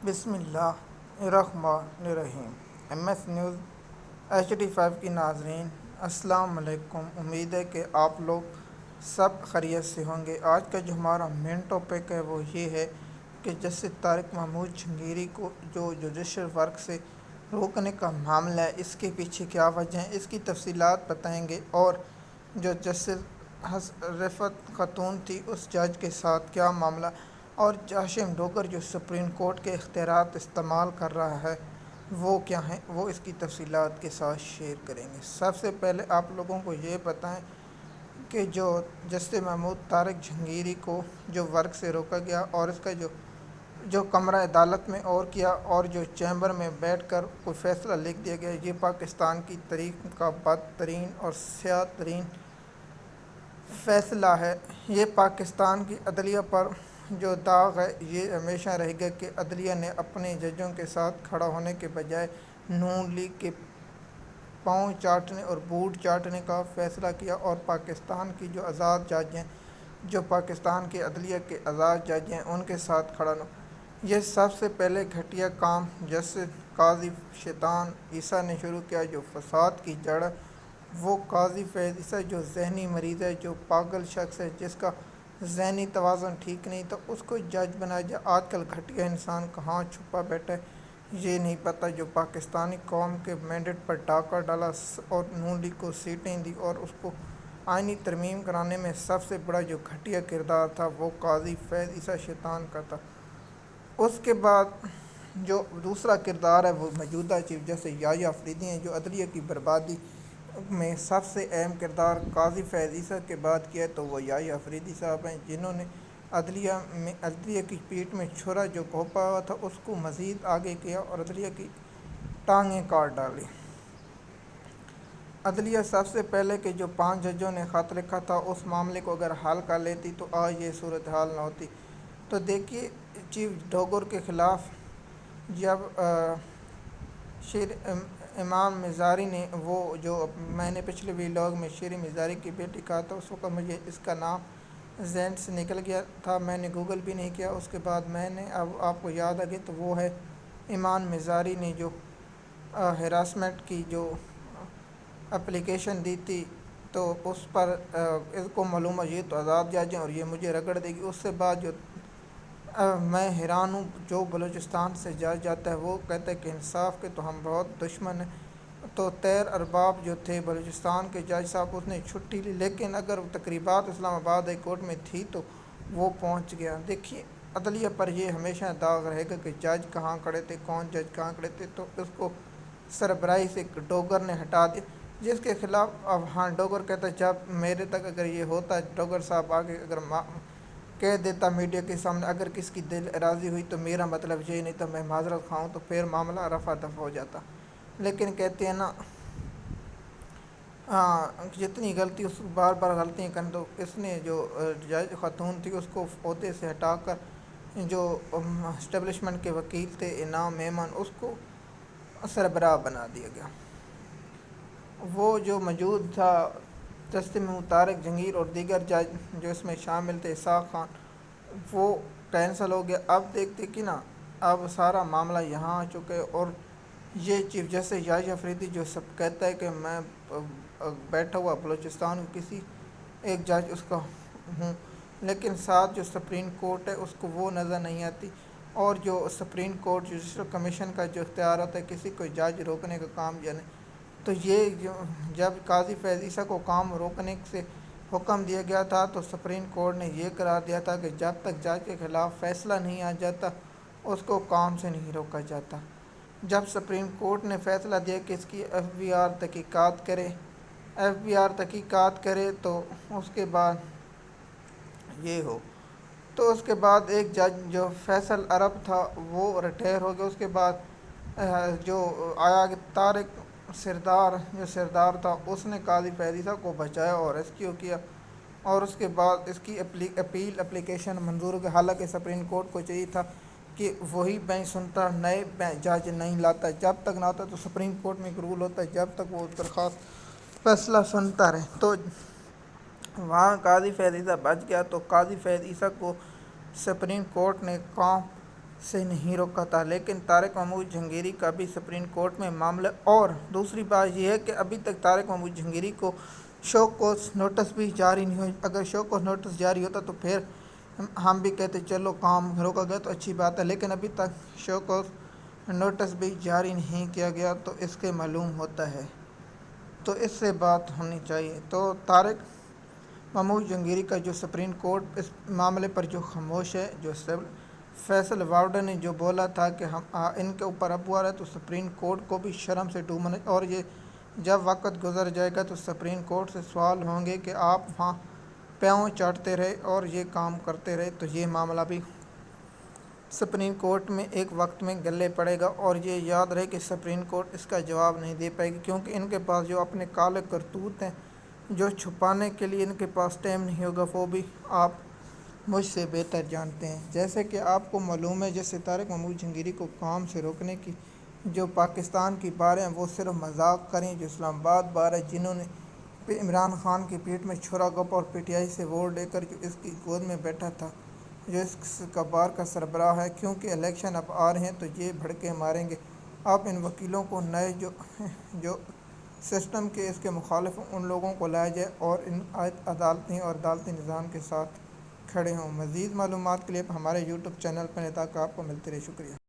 بسم اللہ الرحمن الرحیم۔ ایم ایس نیوز HD5 کی ناظرین السلام علیکم۔ امید ہے کہ آپ لوگ سب خیریت سے ہوں گے۔ آج کا جو ہمارا مین ٹاپک ہے وہ یہ ہے کہ جسٹس طارق محمود جہانگیری کو جو جوڈیشل ورک سے روکنے کا معاملہ ہے، اس کے پیچھے کیا وجہ ہے، اس کی تفصیلات بتائیں گے، اور جو جسٹس رفعت خاتون تھی اس جج کے ساتھ کیا معاملہ، اور ہاشم ڈوگر جو سپریم کورٹ کے اختیارات استعمال کر رہا ہے وہ کیا ہیں، وہ اس کی تفصیلات کے ساتھ شیئر کریں گے۔ سب سے پہلے آپ لوگوں کو یہ بتائیں کہ جو جسٹس محمود طارق جہانگیری کو جو ورک سے روکا گیا اور اس کا جو کمرہ عدالت میں اور کیا اور جو چیمبر میں بیٹھ کر کوئی فیصلہ لکھ دیا گیا، یہ پاکستان کی تاریخ کا بدترین اور سیاہ ترین فیصلہ ہے۔ یہ پاکستان کی عدلیہ پر جو داغ ہے، یہ ہمیشہ رہے گا کہ عدلیہ نے اپنے ججوں کے ساتھ کھڑا ہونے کے بجائے نون لیگ کے پاؤں چاٹنے اور بوٹ چاٹنے کا فیصلہ کیا، اور پاکستان کی جو آزاد جج ہیں، جو پاکستان کی عدلیہ کے آزاد جج ہیں، ان کے ساتھ کھڑا نہ۔ یہ سب سے پہلے گھٹیا کام جسٹس قاضی شیطان عیسیٰ نے شروع کیا۔ جو فساد کی جڑ ہے وہ قاضی فیض عیسیٰ جو ذہنی مریض ہے، جو پاگل شخص ہے، جس کا ذہنی توازن ٹھیک نہیں، تو اس کو جج بنایا جائے۔ آج کل گھٹیا انسان کہاں چھپا بیٹھا ہے یہ نہیں پتہ، جو پاکستانی قوم کے مینڈیٹ پر ڈاکہ ڈالا اور نون لیگ کو سیٹیں دی، اور اس کو آئینی ترمیم کرانے میں سب سے بڑا جو گھٹیا کردار تھا وہ قاضی فیض عیسیٰ شیطان کا تھا۔ اس کے بعد جو دوسرا کردار ہے وہ موجودہ چیف جسٹس یحییٰ آفریدی ہیں، جو عدلیہ کی بربادی میں سب سے اہم کردار قاضی فیض عیسیٰ کے بعد کیا ہے، تو وہ یحییٰ آفریدی صاحب ہیں، جنہوں نے عدلیہ کی پیٹھ میں چھرا جو گھونپا ہوا تھا اس کو مزید آگے کیا اور عدلیہ کی ٹانگیں کاٹ ڈالی۔ عدلیہ سب سے پہلے کہ جو 5 ججوں نے خط لکھا تھا اس معاملے کو اگر حل کر لیتی تو آج یہ صورتحال نہ ہوتی۔ تو دیکھیے، چیف ڈوگر کے خلاف جب امام مزاری نے وہ جو میں نے پچھلے ویلاگ میں شیر مزاری کی بیٹی کہا تھا، اس وقت مجھے اس کا نام ذہن سے نکل گیا تھا، میں نے گوگل بھی نہیں کیا۔ اس کے بعد میں نے اب آپ کو یاد آ گئی، تو وہ ہے ایمان مزاری نے جو ہراسمنٹ کی جو اپلیکیشن دی تھی، تو اس پر اس کو معلوم ہے یہ تو آزاد جج ہیں اور یہ مجھے رگڑ دے گی۔ اس سے بعد جو میں حیران ہوں، جو بلوچستان سے جج جاتا ہے وہ کہتا ہے کہ انصاف کے تو ہم بہت دشمن ہیں۔ تو طاہر ارباب جو تھے بلوچستان کے جج صاحب، اس نے چھٹی لی، لیکن اگر تقریبات اسلام آباد ہائی کورٹ میں تھی تو وہ پہنچ گیا۔ دیکھیے، عدلیہ پر یہ ہمیشہ داغ رہے گا کہ جج کہاں کھڑے تھے، کون جج کہاں کھڑے تھے، تو اس کو سربراہی سے ڈوگر نے ہٹا دیا، جس کے خلاف اب ڈوگر کہتا ہے جب میرے تک اگر یہ ہوتا، ڈوگر صاحب آگے اگر کہہ دیتا میڈیا کے سامنے، اگر کس کی دل راضی ہوئی تو میرا مطلب یہ نہیں تھا، میں معذرت خواہ ہوں، تو پھر معاملہ رفع دفع ہو جاتا۔ لیکن کہتے ہیں نا، جتنی غلطی اس کو بار بار غلطیاں کریں، تو اس نے جو جج خاتون تھی اس کو عہدے سے ہٹا کر جو اسٹیبلشمنٹ کے وکیل تھے انعام میمن، اس کو سربراہ بنا دیا گیا۔ وہ جو موجود تھا جسٹس محمود طارق جہانگیر اور دیگر جج جو اس میں شامل تھے، اسحاق خان، وہ کینسل ہو گیا۔ اب دیکھتے کہ نا، اب سارا معاملہ یہاں آ چکا ہے، اور یہ چیف جسٹس یحییٰ آفریدی جو سب کہتا ہے کہ میں بیٹھا ہوا بلوچستان کسی ایک جج اس کا ہوں، لیکن ساتھ جو سپریم کورٹ ہے اس کو وہ نظر نہیں آتی، اور جو سپریم کورٹ جوڈیشل کمیشن کا جو اختیار ہوتا ہے کسی کو جج روکنے کا کام جانے، تو یہ جب قاضی فیض عیسیٰ کو کام روکنے سے حکم دیا گیا تھا تو سپریم کورٹ نے یہ قرار دیا تھا کہ جب تک جج کے خلاف فیصلہ نہیں آ جاتا اس کو کام سے نہیں روکا جاتا۔ جب سپریم کورٹ نے فیصلہ دیا کہ اس کی FBI تحقیقات کرے، FBI تحقیقات کرے، تو اس کے بعد یہ ہو، تو اس کے بعد ایک جج جو فیصل عرب تھا وہ ریٹائر ہو گیا۔ اس کے بعد جو آیا کہ طارق سردار تھا، اس نے قاضی فیض عیسیٰ کو بچایا اور ریسکیو کیا، اور اس کے بعد اس کی اپلیکیشن منظور ہو گئی، حالانکہ سپریم کورٹ کو چاہیے تھا کہ وہی بینچ سنتا، نئے جج نہیں لاتا، جب تک نہ آتا تو سپریم کورٹ میں ایک رول ہوتا ہے جب تک وہ درخواست فیصلہ سنتا رہے، تو وہاں قاضی فیض عیسیٰ بچ گیا۔ تو قاضی فیض عیسیٰ کو سپریم کورٹ نے کام سے نہیں روکا تھا، لیکن طارق محمود جہانگیری کا بھی سپریم کورٹ میں معاملہ۔ اور دوسری بات یہ ہے کہ ابھی تک طارق محمود جہانگیری کو شو کوز نوٹس بھی جاری نہیں ہوئی۔ اگر شو کوز نوٹس جاری ہوتا تو پھر ہم بھی کہتے چلو کام روکا گیا تو اچھی بات ہے، لیکن ابھی تک شو کوز نوٹس بھی جاری نہیں کیا گیا تو اس کے معلوم ہوتا ہے تو اس سے بات ہونی چاہیے۔ تو طارق محمود جہانگیری کا جو سپریم کورٹ اس معاملے پر جو خاموش ہے، جو فیصل وارڈن نے جو بولا تھا کہ ہم ان کے اوپر اب ہوا ہے تو سپریم کورٹ کو بھی شرم سے ڈوبنا، اور یہ جب وقت گزر جائے گا تو سپریم کورٹ سے سوال ہوں گے کہ آپ وہاں پیوں چاٹتے رہے اور یہ کام کرتے رہے، تو یہ معاملہ بھی سپریم کورٹ میں ایک وقت میں گلے پڑے گا۔ اور یہ یاد رہے کہ سپریم کورٹ اس کا جواب نہیں دے پائے گی، کیونکہ ان کے پاس جو اپنے کالے کرتوت ہیں جو چھپانے کے لیے ان کے پاس ٹائم نہیں ہوگا، وہ بھی آپ مجھ سے بہتر جانتے ہیں۔ جیسے کہ آپ کو معلوم ہے، جیسے طارق محمود جہانگیری کو کام سے روکنے کی جو پاکستان کی باریں ہیں وہ صرف مذاق کریں، جو اسلام آباد بار ہے، جنہوں نے عمران خان کی پیٹھ میں چھرا گپ اور پی ٹی آئی سے ووٹ لے کر جو اس کی گود میں بیٹھا تھا، جو اس کا بار کا سربراہ ہے، کیونکہ الیکشن اب آ رہے ہیں تو یہ بھڑکے ماریں گے۔ آپ ان وکیلوں کو نئے جو سسٹم کے اس کے مخالف ہیں ان لوگوں کو لایا جائے اور ان عدالتی نظام کے ساتھ کھڑے ہوں۔ مزید معلومات کے لیے ہمارے یوٹیوب چینل پر نتا کہ آپ کو ملتے رہے، شکریہ۔